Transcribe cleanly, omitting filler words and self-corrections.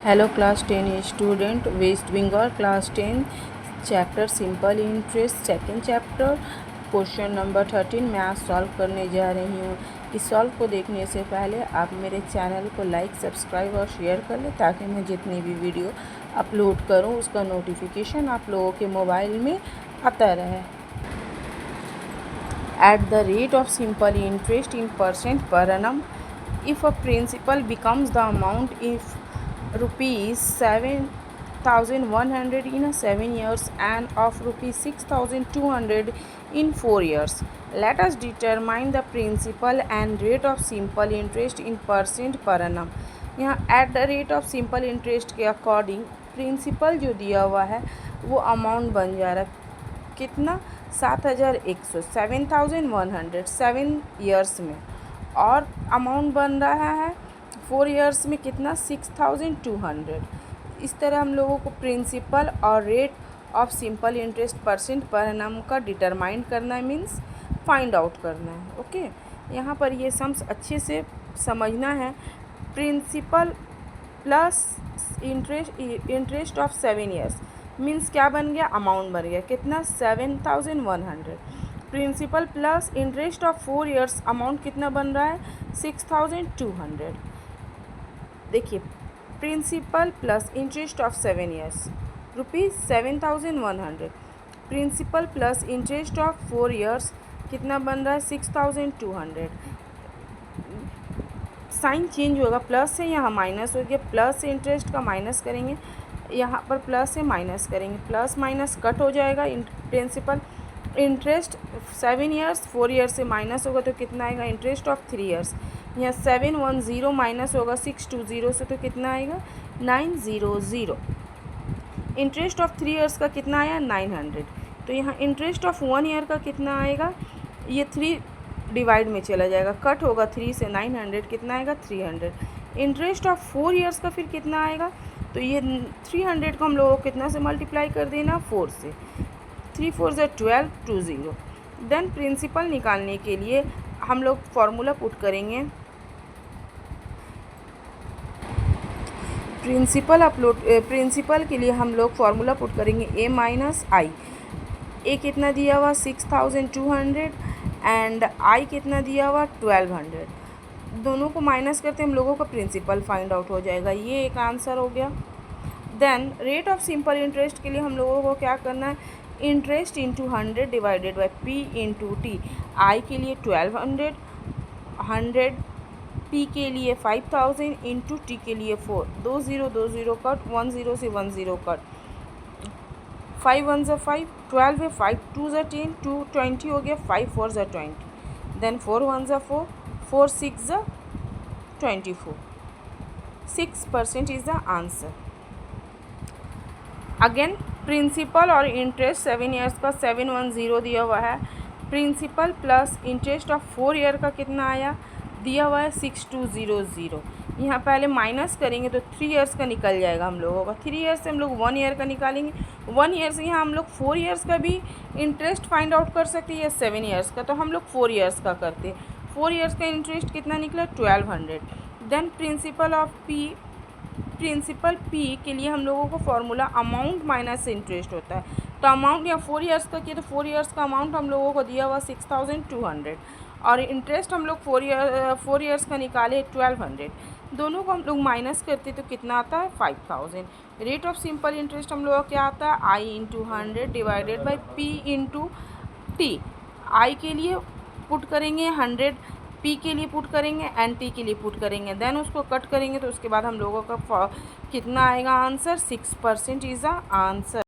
Hello class 10 student, West Bengal class 10 chapter simple interest second chapter question number 13 मैं आज solve करने जा रही हूँ। इस सॉल्व को देखने से पहले आप मेरे चैनल को लाइक सब्सक्राइब और शेयर कर लें ताकि मैं जितनी भी वीडियो अपलोड करूँ उसका नोटिफिकेशन आप लोगों के मोबाइल में आता रहे। At the rate of simple interest in percent per annum, if a principal becomes the amount if rupees 7,100 in 7 years and of rupees 6,200 in 4 years. Let us determine the principal and rate of simple interest in percent per annum. यहाँ at the rate of simple interest के according principal जो दिया हुआ है वो amount बन जा रहा है कितना 7,100 7,100 7 ईयर्स में, और अमाउंट बन रहा है 4 ईयर्स में कितना 6,200। इस तरह हम लोगों को प्रिंसिपल और rate of simple interest percent per annum का डिटरमाइन करना है, मीन्स फाइंड आउट करना है। ओके, यहाँ पर ये सम्स अच्छे से समझना है। Principal plus interest of 7 years means क्या बन गया, अमाउंट बन गया कितना 7,100। Principal plus interest of 4 years amount कितना बन रहा है 6,200। देखिए principal plus interest of 7 years rupees 7,100, principal plus interest of 4 years कितना बन रहा है 6,200। साइन चेंज होगा, प्लस से यहाँ माइनस हो गया, प्लस से इंटरेस्ट का माइनस करेंगे, यहाँ पर प्लस से माइनस करेंगे, प्लस माइनस कट हो जाएगा। प्रिंसिपल इंटरेस्ट 7 ईयर्स 4 ईयर्स से माइनस होगा तो कितना आएगा इंटरेस्ट ऑफ 3 ईयर्स। यहाँ 710 माइनस होगा 620 से तो कितना आएगा 900। इंटरेस्ट ऑफ 3 ईयर्स का कितना आया 900। तो यहाँ इंटरेस्ट ऑफ 1 ईयर का कितना आएगा, ये 3 डिवाइड में चला जाएगा, कट होगा 3 से 900 कितना आएगा 300। इंटरेस्ट ऑफ 4 ईयर्स का फिर कितना आएगा, तो ये 300 को हम लोगों को कितना से मल्टीप्लाई कर देना 4 से, 3 4 ज़ा 12 20। देन प्रिंसिपल निकालने के लिए हम लोग फार्मूला पुट करेंगे। प्रिंसिपल के लिए हम लोग फार्मूला पुट करेंगे a माइनस आई। ए कितना दिया हुआ 6,200 एंड आई कितना दिया हुआ 1,200। दोनों को माइनस करते हम लोगों का प्रिंसिपल फाइंड आउट हो जाएगा। ये एक आंसर हो गया। Then rate of simple interest के लिए हम लोगों को क्या करना है, interest into 100 divided by P into T. I के लिए 1,200, 100 पी के लिए 5,000 इंटू टी के लिए 4। 2 0 कट, 1 0 से 1 0 कट, 5 1 ज़ा 5, 12 है, 5 2 ज़ा 10, 2 20 हो गया, 5 4 ज़ा 20, देन 4 1 ज़ा 4, 4 6 ज़ा 24। 6% is the answer. Again principal और इंटरेस्ट 7 ईयर्स का 710 दिया हुआ है। Principal plus interest of 4 year का कितना आया, दिया हुआ है 6,200। यहाँ पहले माइनस करेंगे तो 3 ईयर्स का निकल जाएगा हम लोगों का। 3 ईयर्स से हम लोग 1 ईयर का निकालेंगे, 1 ईयर से यहाँ हम लोग 4 ईयर्स का भी इंटरेस्ट फाइंड आउट कर सकते हैं या 7 ईयर्स का, तो हम लोग 4 ईयर्स का करते हैं। 4 ईयर्स का इंटरेस्ट कितना निकला 1,200। देन प्रिंसिपल पी के लिए हम लोगों को फार्मूला अमाउंट माइनस इंटरेस्ट होता है, तो अमाउंट यहाँ 4 ईयर्स का किया तो 4 ईयर्स का अमाउंट हम लोगों को दिया हुआ 6,200 और इंटरेस्ट हम लोग 4 ईयर्स का निकाले 1,200। दोनों को हम लोग माइनस करते तो कितना आता है 5,000। रेट ऑफ सिंपल इंटरेस्ट हम लोगों का क्या आता है I into 100 divided by P into T. I के लिए पुट करेंगे 100, पी के लिए पुट करेंगे एंड टी के लिए पुट करेंगे, देन उसको कट करेंगे तो उसके बाद हम लोगों का कितना आएगा आंसर 6% इज़ द आंसर।